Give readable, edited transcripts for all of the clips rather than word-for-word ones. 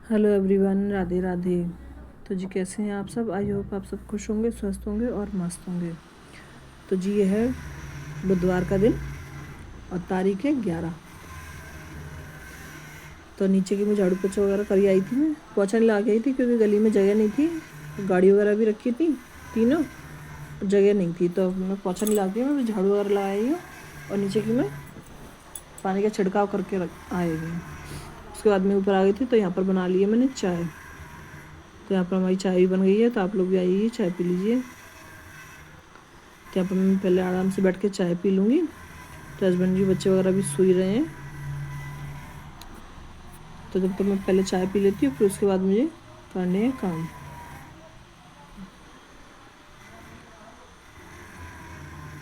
Hello everyone, Radhe Radhe. तो जी कैसे हैं आप सब? आई होप आप सब खुश होंगे, स्वस्थ होंगे और मस्त होंगे। तो जी ये है बुधवार का दिन और तारीख है 11। तो नीचे की मैं झाड़ू पोछा वगैरह करी आई थी, मैं पोछा नहीं लगा के आई थी क्योंकि गली में जगह नहीं थी, गाड़ी वगैरह भी रखी थी तीनों, जगह नहीं थी। तो मैं पोछा नहीं लगा के मैं झाड़ू वगैरह लगाई हूँ और नीचे की मैं पानी का छिड़काव करके आई हुई हूँ। उसके बाद मैं ऊपर आ गई थी तो यहाँ पर बना ली है मैंने चाय। तो यहाँ पर हमारी चाय भी बन गई है, तो आप लोग भी आइए चाय पी लीजिए। तो यहाँ पर मैं पहले आराम से बैठ के चाय पी लूँगी। तो हस्बैंड जी बच्चे वगैरह भी सोई रहे हैं, तो जब तक मैं पहले चाय पी लेती हूँ फिर उसके बाद मुझे करने हैं काम।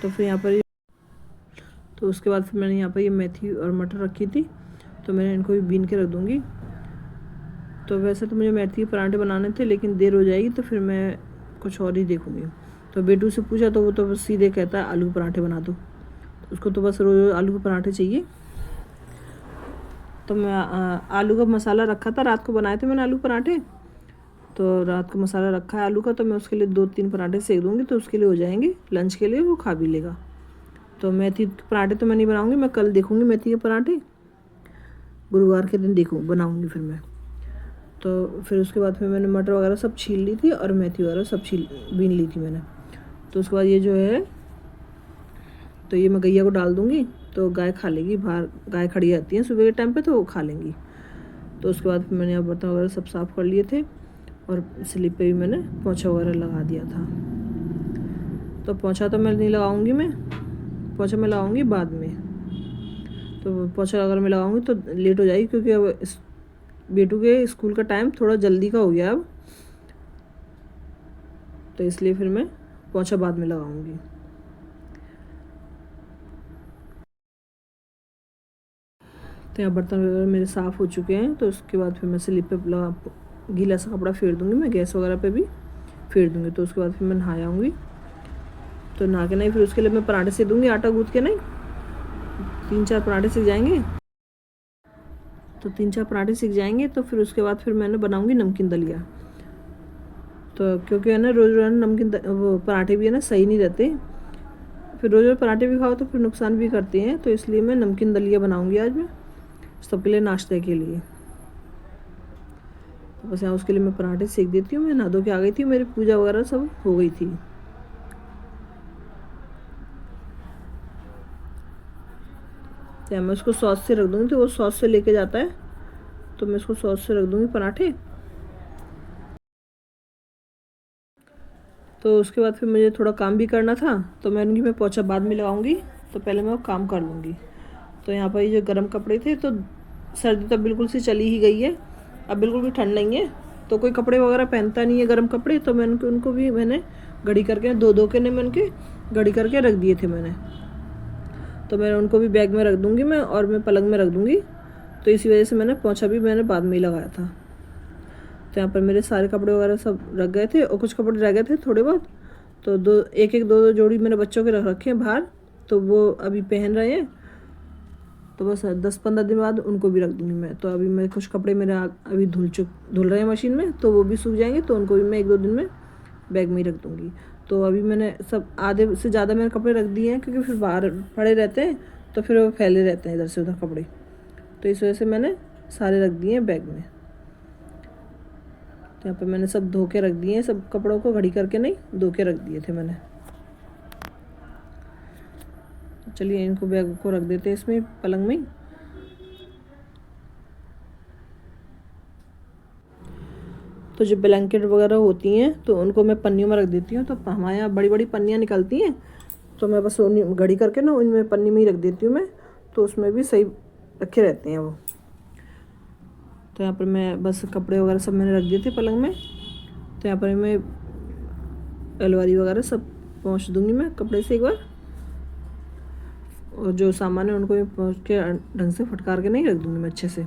तो फिर यहाँ पर तो उसके बाद फिर मैंने यहाँ पर ये मेथी और मटर रखी थी, तो मैंने इनको भी बीन के रख दूँगी। तो वैसे तो मुझे मेथी के पराठे बनाने थे, लेकिन देर हो जाएगी तो फिर मैं कुछ और ही देखूँगी। तो बेटू से पूछा तो वो तो बस सीधे कहता है आलू के पराठे बना दो, उसको तो बस रोज़ आलू के पराठे चाहिए। तो मैं आलू का मसाला रखा था, रात को बनाए थे मैंने आलू पराठे, तो रात को मसाला रखा है आलू का, तो मैं उसके लिए 2-3 पराठे सेक दूँगी तो उसके लिए हो जाएंगे, लंच के लिए वो खा भी लेगा। तो मेथी के पराठे तो मैं नहीं बनाऊँगी, मैं कल देखूँगी मेथी के पराठे, गुरुवार के दिन बनाऊँगी फिर मैं। तो फिर उसके बाद फिर मैंने मटर वगैरह सब छील ली थी और मेथी वगैरह सब बीन ली थी मैंने। तो उसके बाद ये जो है, तो ये मैं गैया को डाल दूँगी तो गाय खा लेगी, बाहर गाय खड़ी रहती है सुबह के टाइम पे तो वो खा लेंगी। तो उसके बाद फिर मैंने यहाँ बर्तन वगैरह सब साफ़ कर लिए थे और स्लिप पे भी मैंने पोछा वगैरह लगा दिया था। तो पोछा तो मैं नहीं लगाऊंगी, मैं पोछा मैं लगाऊंगी बाद में। तो पोछा अगर मैं लगाऊंगी तो लेट हो जाएगी, क्योंकि अब बेटू के स्कूल का टाइम थोड़ा जल्दी का हो गया अब, तो इसलिए फिर मैं पोछा बाद में लगाऊंगी। तो यहाँ बर्तन वगैरह मेरे साफ़ हो चुके हैं, तो उसके बाद फिर मैं स्लिप पे गीला सा कपड़ा फेर दूँगी, मैं गैस वगैरह पे भी फेर दूँगी। तो उसके बाद फिर मैं नहा आऊँगी। तो नहा के नहीं फिर उसके लिए मैं पराठे सेक दूँगी, आटा गूँथ के नहीं 3-4 पराठे सीख जाएंगे। तो 3-4 पराठे सीख जाएंगे तो फिर उसके बाद फिर मैंने बनाऊँगी नमकीन दलिया। तो क्योंकि है ना रोज़ रोज़ नमकीन वो पराठे भी है ना सही नहीं रहते, फिर रोज़ रोज़ पराठे भी खाओ तो फिर नुकसान भी करते हैं, तो इसलिए मैं नमकीन दलिया बनाऊँगी आज मैं सबके लिए नाश्ते के लिए। तो बस यहाँ उसके लिए मैं पराठे सेक देती हूँ। मैं नहा धो के आ गई थी, मेरी पूजा वगैरह सब हो गई थी। तो मैं उसको सॉस से रख दूँगी, तो वो सॉस से लेके जाता है, तो मैं उसको सॉस से रख दूँगी पराठे। तो उसके बाद फिर मुझे थोड़ा काम भी करना था, तो मैं पोछा बाद में लगाऊंगी, तो पहले मैं वो काम कर लूँगी। तो यहाँ पर ये जो गर्म कपड़े थे, तो सर्दी तो बिल्कुल सी चली ही गई है, अब बिल्कुल भी ठंड नहीं है, तो कोई कपड़े वगैरह पहनता नहीं है गर्म कपड़े, तो मैं उनको भी मैंने घड़ी करके धो के मैं उनके घड़ी करके रख दिए थे मैंने। तो मैं उनको भी बैग में रख दूँगी मैं, और मैं पलंग में रख दूँगी। तो इसी वजह से मैंने पोछा भी मैंने बाद में ही लगाया था। तो यहाँ पर मेरे सारे कपड़े वगैरह सब रख गए थे और कुछ कपड़े रह गए थे थोड़े बहुत, तो एक दो जोड़ी मैंने बच्चों के रख रखे हैं बाहर, तो वो अभी पहन रहे हैं, तो बस 10-15 दिन बाद उनको भी रख दूँगी मैं। तो अभी मैं कुछ कपड़े मेरे अभी धुल रहे हैं मशीन में, तो वो भी सूख जाएंगे, तो उनको भी मैं 1-2 दिन में बैग में ही रख दूँगी। तो अभी मैंने सब आधे से ज़्यादा मैंने कपड़े रख दिए हैं, क्योंकि फिर बाहर पड़े रहते हैं तो फिर वो फैले रहते हैं इधर से उधर कपड़े, तो इस वजह से मैंने सारे रख दिए हैं बैग में। तो यहाँ पर मैंने सब धो के रख दिए हैं, सब कपड़ों को घड़ी करके नहीं धो के रख दिए थे मैंने। चलिए इनको बैग को रख देते हैं इसमें पलंग में। तो जो ब्लैंकेट वगैरह होती हैं तो उनको मैं पन्नियों में रख देती हूँ। तो हमारे यहाँ बड़ी बड़ी पन्नियाँ निकलती हैं, तो मैं बस घड़ी करके ना उनमें पन्नी में ही रख देती हूँ मैं, तो उसमें भी सही रखे रहते हैं वो। तो यहाँ पर मैं बस कपड़े वगैरह सब मैंने रख दिए थे पलंग में। तो यहाँ पर मैं अलमारी वगैरह सब पोंछ दूँगी मैं कपड़े से एक बार, और जो सामान है उनको भी पोंछ के ढंग से फटकार के नहीं रख दूँगी मैं अच्छे से।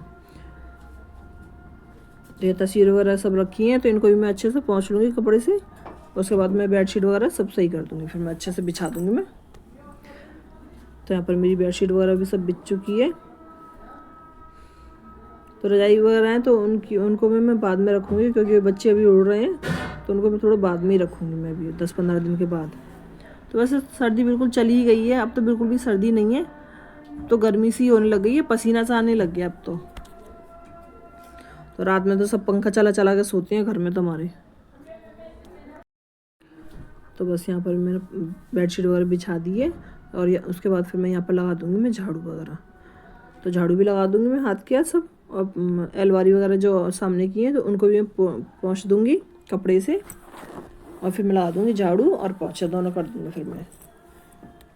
तो ये तस्वीर वगैरह सब रखी हैं, तो इनको भी मैं अच्छे से पोंछ लूँगी कपड़े से। उसके बाद मैं बेडशीट वगैरह सब सही कर दूँगी, फिर मैं अच्छे से बिछा दूँगी मैं। तो यहाँ पर मेरी बेडशीट वगैरह भी सब बिछ चुकी है। तो तो रजाई वगैरह हैं तो उनको भी मैं बाद में रखूँगी, क्योंकि बच्चे अभी उड़ रहे हैं तो उनको मैं थोड़ा बाद में ही रखूँगी मैं भी 10-15 दिन के बाद। तो वैसे सर्दी बिल्कुल चली ही गई है, अब तो बिल्कुल भी सर्दी नहीं है, तो गर्मी सी होने लग गई है, पसीना सा आने लग गया अब तो रात में तो सब पंखा चला चला के सोते हैं घर में तो हमारे। तो बस यहाँ पर मैंने बेडशीट वगैरह बिछा दी है, और उसके बाद फिर मैं यहाँ पर लगा दूँगी मैं झाड़ू वगैरह। तो झाड़ू भी लगा दूँगी मैं हाथ के सब, और अलमारी वगैरह जो सामने की हैं तो उनको भी मैं पोंछ दूँगी कपड़े से, और फिर मैं लगा दूँगी झाड़ू और पोंछा दोनों कर दूँगी फिर मैं।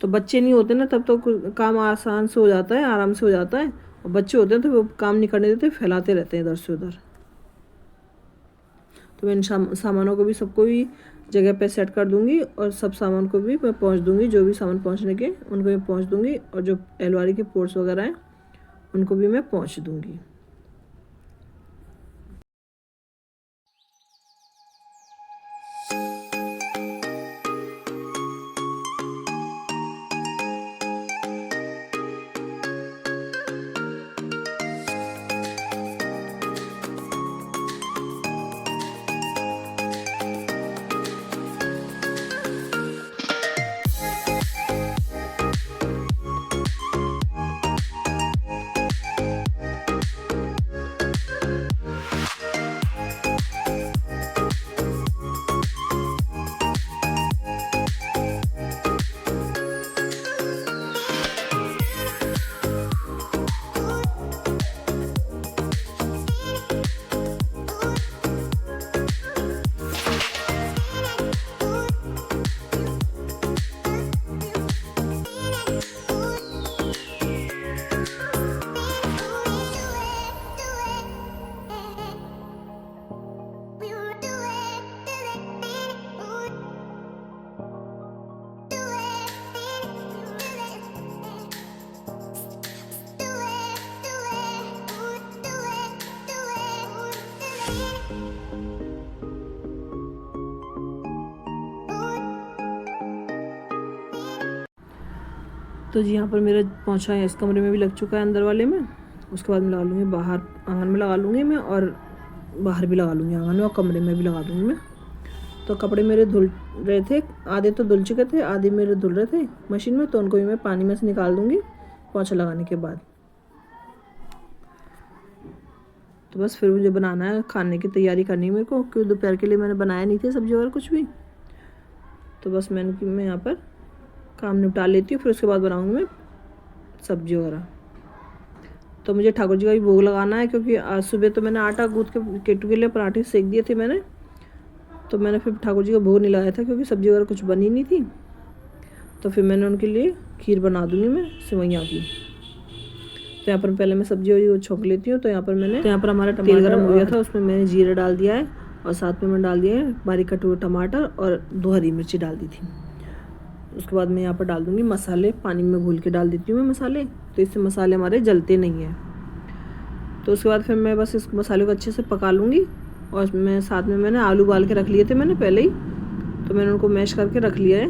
तो बच्चे नहीं होते ना तब तो काम आसान से हो जाता है, आराम से हो जाता है, और बच्चे होते हैं तो वो काम नहीं करने देते, फैलाते रहते हैं इधर से उधर। तो मैं इन सामानों को भी सबको भी जगह पे सेट कर दूंगी, और सब सामान को भी मैं पहुंच दूंगी, जो भी सामान पहुंचने के उनको मैं पहुंच दूंगी, और जो अलमारी के पोर्ट्स वगैरह हैं उनको भी मैं पहुंच दूंगी। तो जी यहाँ पर मेरा पोंछा है इस कमरे में भी लग चुका है, अंदर वाले में। उसके बाद मैं लगा लूँगी बाहर, आंगन में लगा लूँगी मैं, और बाहर भी लगा लूँगी आंगन में, और कमरे में भी लगा दूँगी मैं। तो कपड़े मेरे धुल रहे थे, आधे तो धुल चुके थे, आधे मेरे धुल रहे थे मशीन में, तो उनको भी मैं पानी में से निकाल दूँगी पोंछा लगाने के बाद। तो बस फिर मुझे बनाना है, खाने की तैयारी करनी है मेरे को, क्योंकि दोपहर के लिए मैंने बनाया नहीं थे सब्जी वगैरह कुछ भी। तो बस मैं यहाँ पर काम निपटा लेती हूँ, फिर उसके बाद बनाऊँगी मैं सब्जी वगैरह। तो मुझे ठाकुर जी का भी भोग लगाना है, क्योंकि आज सुबह तो मैंने आटा गूँथ के केटू के लिए पराठे सेक दिए थे मैंने, तो मैंने फिर ठाकुर जी का भोग नहीं लगाया था, क्योंकि सब्जी वगैरह कुछ बनी नहीं थी। तो फिर मैंने उनके लिए खीर बना दूँगी मैं सेवइयाँ की। तो यहाँ पर पहले मैं सब्जी वही छोंक लेती हूँ। तो यहाँ पर हमारा तेल गर्म हो गया था, उसमें मैंने जीरा डाल दिया है, और साथ में मैंने डाल दिया है बारीक कटे हुए टमाटर, और 2 हरी मिर्ची डाल दी थी। उसके बाद मैं यहाँ पर डाल दूँगी मसाले, पानी में घोल के डाल देती हूँ मैं मसाले, तो इससे मसाले हमारे जलते नहीं हैं। तो उसके बाद फिर मैं बस इस मसाले को अच्छे से पका लूँगी, और मैं साथ में मैंने आलू उबाल के रख लिए थे मैंने पहले ही, तो मैंने उनको मैश करके रख लिया है।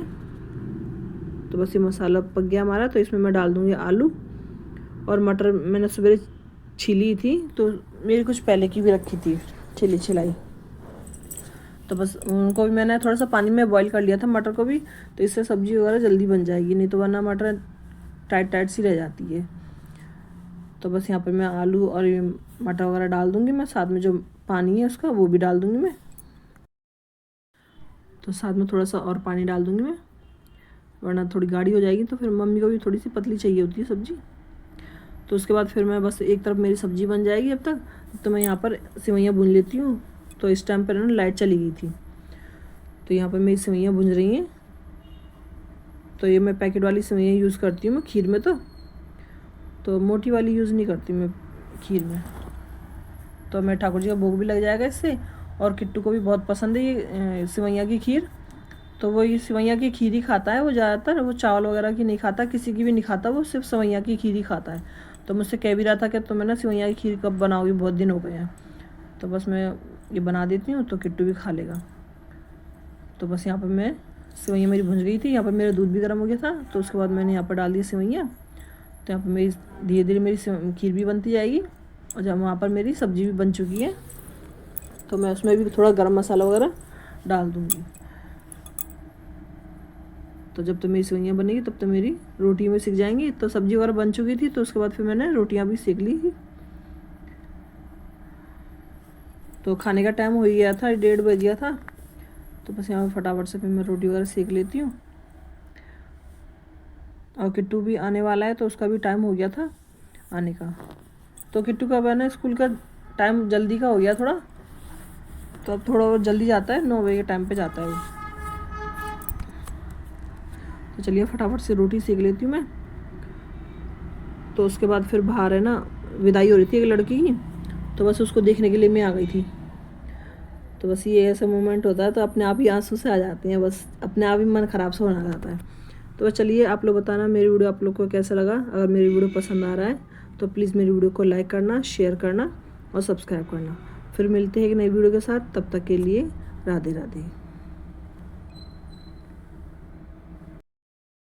तो बस ये मसाला पक गया हमारा, तो इसमें मैं डाल दूँगी आलू, और मटर मैंने सुबह छीली थी, तो मेरी कुछ पहले की भी रखी थी छिलाई। तो बस उनको भी मैंने थोड़ा सा पानी में बॉईल कर लिया था मटर को भी, तो इससे सब्ज़ी वगैरह जल्दी बन जाएगी, नहीं तो वरना मटर टाइट सी रह जाती है। तो बस यहाँ पर मैं आलू और मटर वगैरह डाल दूँगी मैं, साथ में जो पानी है उसका वो भी डाल दूँगी मैं। तो साथ में थोड़ा सा और पानी डाल दूँगी मैं, वरना थोड़ी गाढ़ी हो जाएगी, तो फिर मम्मी को भी थोड़ी सी पतली चाहिए होती है सब्ज़ी। तो उसके बाद फिर मैं बस एक तरफ मेरी सब्ज़ी बन जाएगी अब तक, तो मैं यहाँ पर सेवइयाँ भून लेती हूँ। तो इस टाइम पर ना लाइट चली गई थी, तो यहाँ पर मेरी सेवइयाँ भुन रही हैं। तो ये मैं पैकेट वाली सेवइयाँ यूज़ करती हूँ मैं खीर में, तो मोटी वाली यूज़ नहीं करती मैं खीर में। तो मैं ठाकुर जी का भोग भी लग जाएगा इससे, और किट्टू को भी बहुत पसंद है ये सेवइयाँ की खीर। तो वो ये सेवइयाँ की खीर ही खाता है वो ज़्यादातर, वो चावल वगैरह की नहीं खाता, किसी की भी नहीं खाता, वो सिर्फ सेवइयाँ की खीर ही खाता है। तो मुझसे कह भी रहा था कि तो मैं ना सेवइयाँ की खीर कब बनाओगी, बहुत दिन हो गए हैं। तो बस मैं ये बना देती हूँ, तो किट्टू भी खा लेगा। तो बस यहाँ पर मैं सेवइयाँ मेरी भुन गई थी, यहाँ पर मेरा दूध भी गर्म हो गया था। तो उसके बाद मैंने यहाँ पर डाल दी सेवइयाँ। तो यहाँ पर मेरी धीरे धीरे मेरी खीर भी बनती जाएगी। और जब वहाँ पर मेरी सब्ज़ी भी बन चुकी है तो मैं उसमें भी थोड़ा गरम मसाला वगैरह डाल दूँगी। तो जब तक मेरी सेवइयाँ बनेगी तब तक मेरी रोटी में सिक जाएंगी। तो सब्ज़ी वगैरह बन चुकी थी तो उसके बाद फिर मैंने रोटियाँ भी सेक ली। तो खाने का टाइम हो गया था, 1:30 बज गया था। तो बस यहाँ पर फटाफट से फिर मैं रोटी वगैरह सेक लेती हूँ। और किट्टू भी आने वाला है तो उसका भी टाइम हो गया था आने का। तो किट्टू का मैंने स्कूल का टाइम जल्दी का हो गया थोड़ा, तो अब थोड़ा और जल्दी जाता है, 9 बजे के टाइम पे जाता है वो। तो चलिए फटाफट से रोटी सेक लेती हूँ मैं। तो उसके बाद फिर बाहर है ना विदाई हो रही थी एक लड़की की, तो बस उसको देखने के लिए मैं आ गई थी। तो बस ये ऐसा मोमेंट होता है तो अपने आप ही आंसू से आ जाते हैं, बस अपने आप ही मन ख़राब से होना जाता है। तो बस चलिए आप लोग बताना मेरी वीडियो आप लोग को कैसा लगा। अगर मेरी वीडियो पसंद आ रहा है तो प्लीज़ मेरी वीडियो को लाइक करना, शेयर करना और सब्सक्राइब करना। फिर मिलते हैं एक नई वीडियो के साथ, तब तक के लिए राधे राधे।